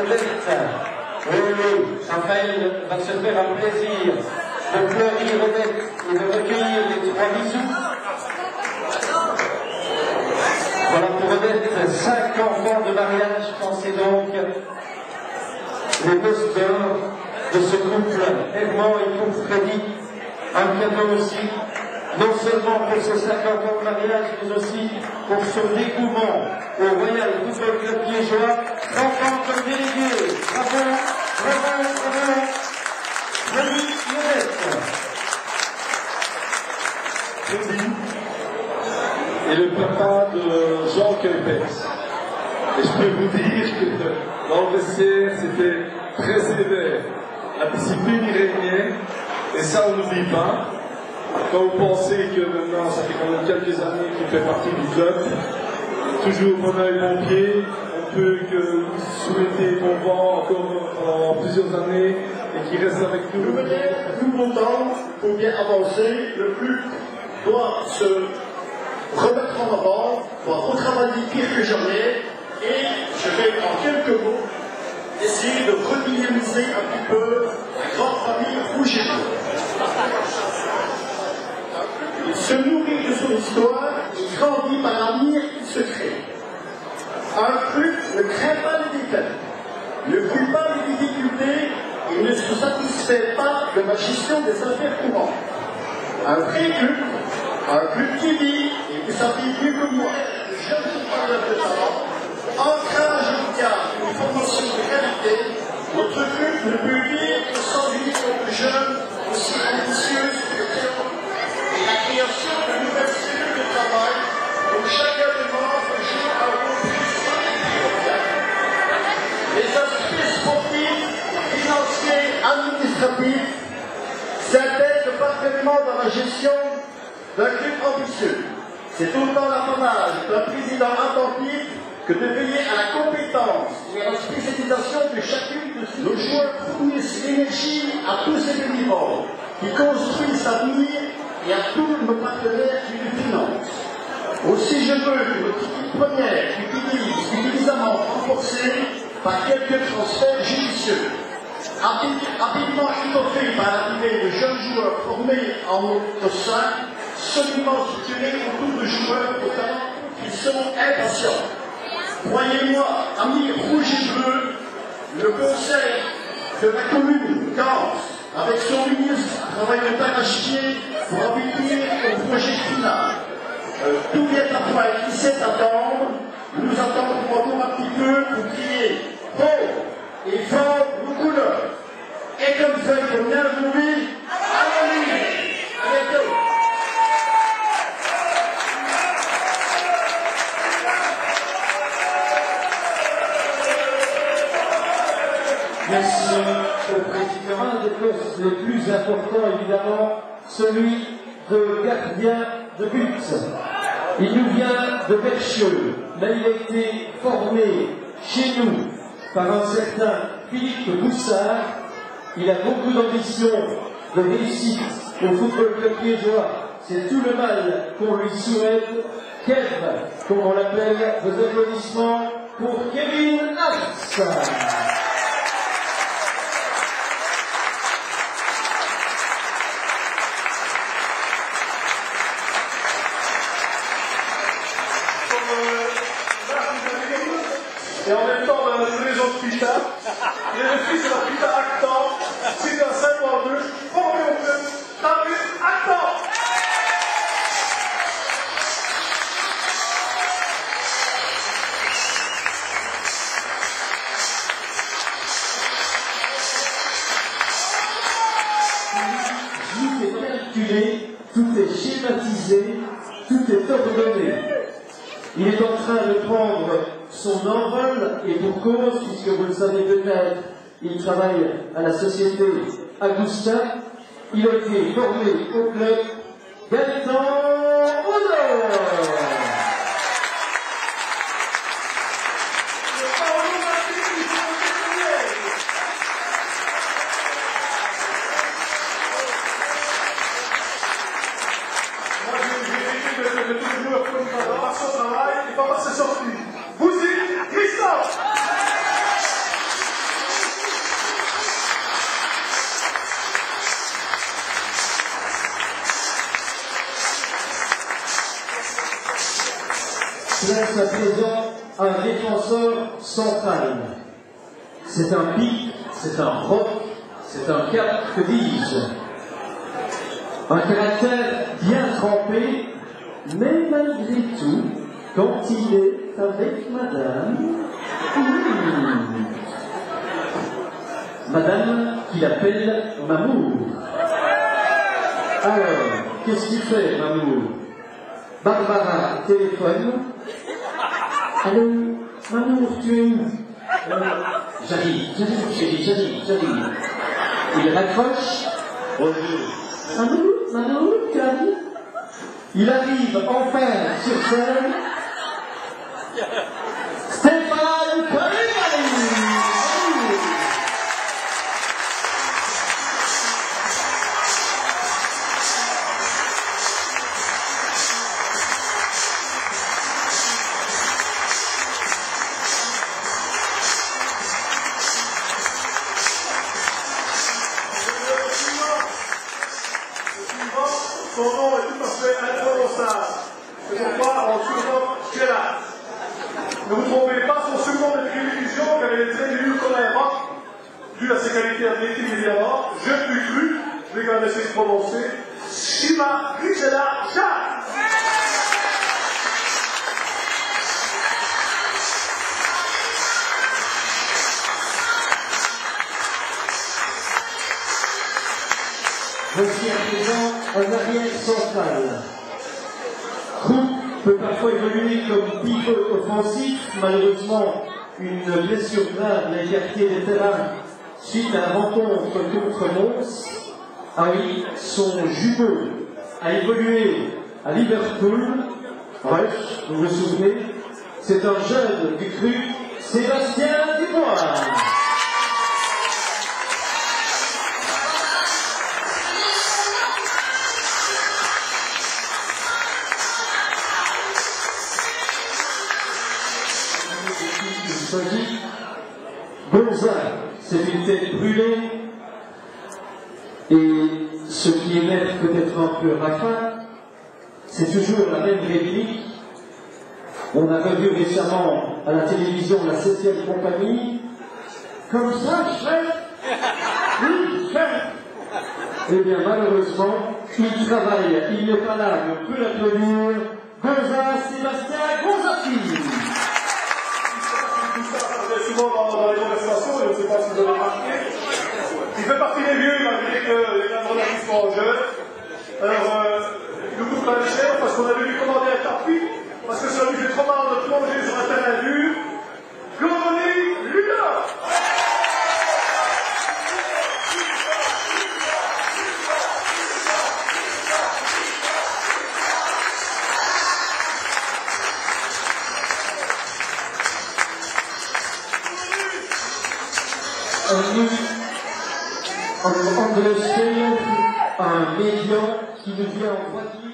Odette. Oui, Raphaël va se faire un plaisir de fleurir Odette et de recueillir les 3 bisous. Voilà pour Odette, 5 enfants de mariage. Pensez donc les noces d'or de ce couple Herman et couple Freddy. Un cadeau aussi, non seulement pour ces 50 ans de mariage, mais aussi pour son dévouement au Royal Football Club Liégeois. 30 ans comme délégué. Bravo, bravo, bravo. Freddy Odette. Freddy est le papa de Jean Kelpet. Et je peux vous dire que dans le vestiaire, c'était très sévère. La discipline y régnait, et ça on n'oublie pas. Quand vous pensez que maintenant, ça fait quand même quelques années qu'il fait partie du club, toujours mon œil, mon pied, on peut que vous souhaiter bon vent encore pendant plusieurs années et qu'il reste avec nous. De manière tout longtemps, pour bien avancer, le club doit se remettre en avant, doit retravailler pire que jamais, et je vais en quelques mots essayer de redynamiser un petit peu la grande famille rouge et bleu. Il se nourrit de son histoire, il grandit par l'avenir qu'il se crée. Un club ne craint pas les détails, ne fuit pas les difficultés et ne se satisfait pas de la gestion des affaires courantes. Un vrai club qui vit et qui s'appuie mieux que moi, de jeunes footballeurs de talent, ancrage immédiat une formation de qualité, notre club ne peut vivre sans une équipe de jeunes aussi ambitieuse que et la création de nouvelles cellules de travail où chacun des membres joue un rôle primordial. Les aspects sportifs, financiers, administratifs s'intègrent parfaitement dans la gestion d'un club ambitieux. C'est autant l'apanage d'un président attentif que de veiller à la compétence et à la spécialisation de chacune de nos joueurs fournissent l'énergie à tous ces niveaux qui construisent l'avenir et à tous nos partenaires qui le financent. Aussi, je veux que notre équipe première utilise suffisamment renforcée par quelques transferts judicieux, rapidement étoffés par l'arrivée de jeunes joueurs formés en notre sein, solidement structurés autour de joueurs au talent qui sont impatients. Croyez-moi, amis rouges et bleus, le conseil de la commune Cance, avec son ministre, travaille de d'arrache-pied pour aboutir au projet final. Tout vient à point qui sait attendre, nous attendons encore un petit peu pour crier haut et fort nos couleurs. Et comme ça, il faut bien le dire, allons-y, à bientôt. Merci au président. Un des postes les plus importants, évidemment, celui de gardien de but. Il nous vient de Berchieux, mais il a été formé chez nous par un certain Philippe Boussard. Il a beaucoup d'ambition, de réussite au football club liégeois. C'est tout le mal qu'on lui souhaite. Kev, comme on l'appelle, vos applaudissements pour Kevin Hatz. Et en même temps, dans la maison de Pita, il est le fils de la Pita Actan, c'est un 5 en 2, formé au club, David Actan. Tout est calculé, tout est schématisé, tout est ordonné. Il est en train de prendre son envol, et pour cause, puisque vous le savez peut-être, il travaille à la société Agustin. Il a été formé au club Gaëtan Odor. Par son travail et pas par ses sorties. Vous y, Christophe. à présent un défenseur central. C'est un pic, c'est un roc, c'est un cap, que dis-je. Un caractère bien trempé, mais malgré tout, quand il est avec madame, madame qu'il appelle Mamour. Alors, qu'est-ce qu'il fait, Mamour? Barbara téléphone. Allô, Mamour, tu es où? J'arrive, chérie, j'arrive. Il raccroche. Bonjour. Mamour, tu arrives? Il arrive enfin sur scène. Stéphane Colligny. Son nom est tout à fait imprononçable. C'est pourquoi on surnomme Sheila. Ne vous trompez pas, son surnom est une illusion car elle est très nulle comme un roc, dû à ses qualités athlétiques évidemment. Je l'ai cru, je vais quand même essayer de prononcer. Shima Richela Jacques. Voici à présent un arrière central. Crook peut parfois évoluer comme pivot offensif. Malheureusement, une blessure grave l'a écarté des terrains suite à la rencontre contre Mons. Ah oui, son jumeau a évolué à Liverpool. Rush, vous vous souvenez, c'est un jeune du cru, Sébastien Dubois. Gonza, c'est une tête brûlée, et ce qui énerve peut-être un peu Rafa, c'est toujours la même réplique. On a revu récemment à la télévision la 7e compagnie. Comme ça, chef? Oui, chef. Eh bien, malheureusement, il travaille, il n'est pas là, mais on peut l'applaudir. Gonza, Sébastien Gonzati. Souvent dans les conversations, je ne sais pas si vous avez remarqué, il fait partie des vieux malgré que les gamins sont jeunes. Alors, il nous coûte pas cher parce qu'on avait lui commander un tapis, parce que ça lui fait trop mal de plonger sur un terrain dur. Globally, Lula! En Angleterre, un médian qui nous vient en voiture.